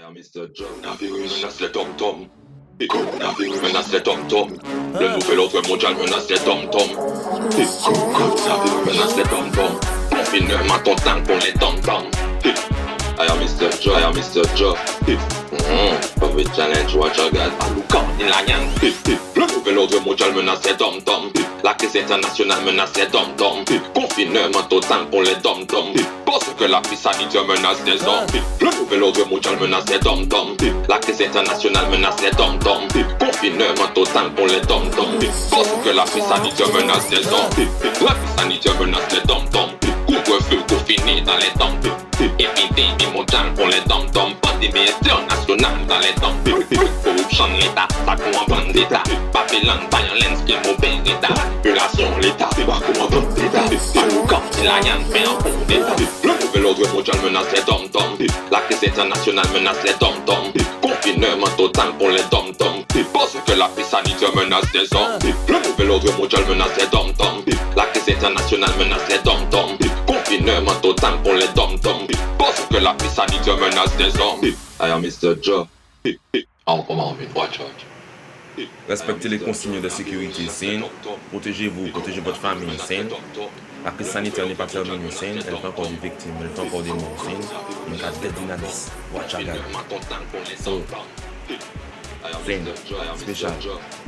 am Mr. Joe. Coronavirus menace les tom-toms. Coronavirus menace les tom-toms. Le nouvel ordre mondial menace les tom-toms. Coronavirus menace les tom-toms. Confinement total pour les tom-toms. I am Mr. Joe, I am Mr. Joe. Public challenge, watch your guys. Aloukan, il a rien. Le nouvel ordre mondial menace les tom-toms. La crise internationale menace les tom-toms. Confinement total pour les tom-toms. Parce que la crise sanitaire menace les hommes. Le nouvel ordre mondial menace les tom-toms. La crise internationale menace les tom-toms. Confinement total pour les tom-toms. Parce que la crise sanitaire menace les hommes. La crise sanitaire menace les tom-toms. Couvre-feu confiné dans les tom-toms. Épidémie mondiale pour les tom-toms. Pandémie internationale dans les tom-toms. Corruption l'État, ça comprend d'État. Babylone, violence, qui mauvais État. Violation l'État, c'est pas comment d'État. Aloukan, il a rien fait en fond d'État. Le nouvel ordre mondial menace les tom-toms. La crise internationale menace les tom-toms. Confinement total pour les tom-toms. Parce que la crise sanitaire menace les hommes. Le nouvel ordre mondial menace les tom-toms. La crise internationale menace les tom-toms. Confinement total pour les tom-toms. Parce que la crise sanitaire menace les hommes. I am Mr. Joe. On commence une watch out. Respectez les consignes de sécurité saine. Protégez-vous, protégez votre famille saine. La crise sanitaire n'est pas terminée saine. Elle fait encore des victimes, elle fait encore des morts saines. Donc à dead in a this. Watch out. So, saine, spécial.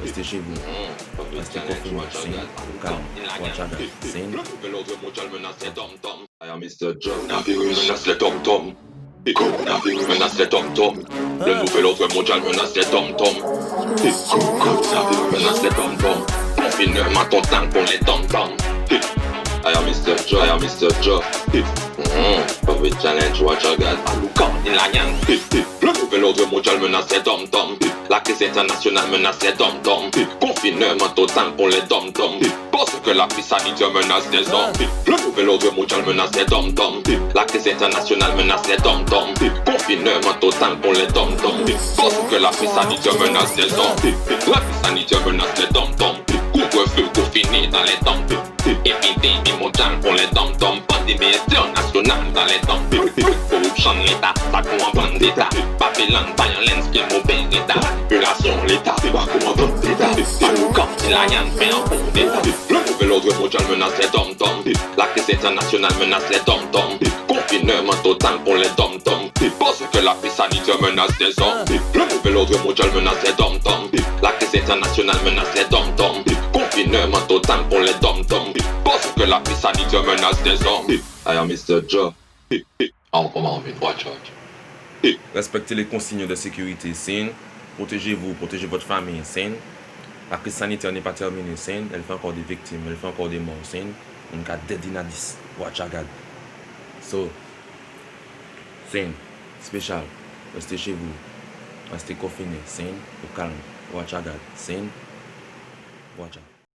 Restez chez vous. Restez confinés saine. Au calme. Watch out. Saine. I am Mr. Joe. Coronavirus menace les tom-toms. Coronavirus menace les tom-toms. Le nouvel ordre mondial menace les tom-toms. Coronavirus menace les tom-toms. Confinement total pour les tom-toms. I am Mr. Joe, I am Mr. Joe. Public challenge, watch your guys. Aloukan, il a rien. Le nouvel ordre mondial menace les tom-toms. La crise internationale menace les tom-toms. Confinement total pour les tom-toms. Parce que la crise sanitaire menace les hommes. Le nouvel ordre mondial menace les tom-toms. La crise internationale menace les tom-toms. Confinement total pour les tom-toms. Parce que la crise sanitaire menace les hommes. La crise sanitaire menace les tom-toms. Couvre-feu confiné dans les tom-toms. Épidémie mondiale pour les tom-toms. Pandémie internationale dans les tom-toms. Corruption l'État, ça comprend d'État. Babylone, violence, qui mauvais État. Violation l'État, c'est pas comment d'État. Aloukan, il a rien fait en fond d'État. Le nouvel ordre mondial menace les tom-toms. La crise internationale menace les tom-toms. Confinement total pour les tom-toms. Parce que la crise sanitaire menace les hommes. Le nouvel ordre mondial menace les tom-toms. La crise internationale menace les tom-toms. Confinement total pour les tom-toms. Parce que la crise sanitaire menace les hommes. I am Mr. Joe. On commence une watch out. Respectez les consignes de sécurité saine. Protégez-vous, protégez votre famille saine. La crise sanitaire n'est pas terminée saine. Elle fait encore des victimes, elle fait encore des morts saines. Donc à dead in a this. Watch out. So, saine, spécial. Restez chez vous. Restez confinés, saine, au calme. Watch out. Saine. Watch out.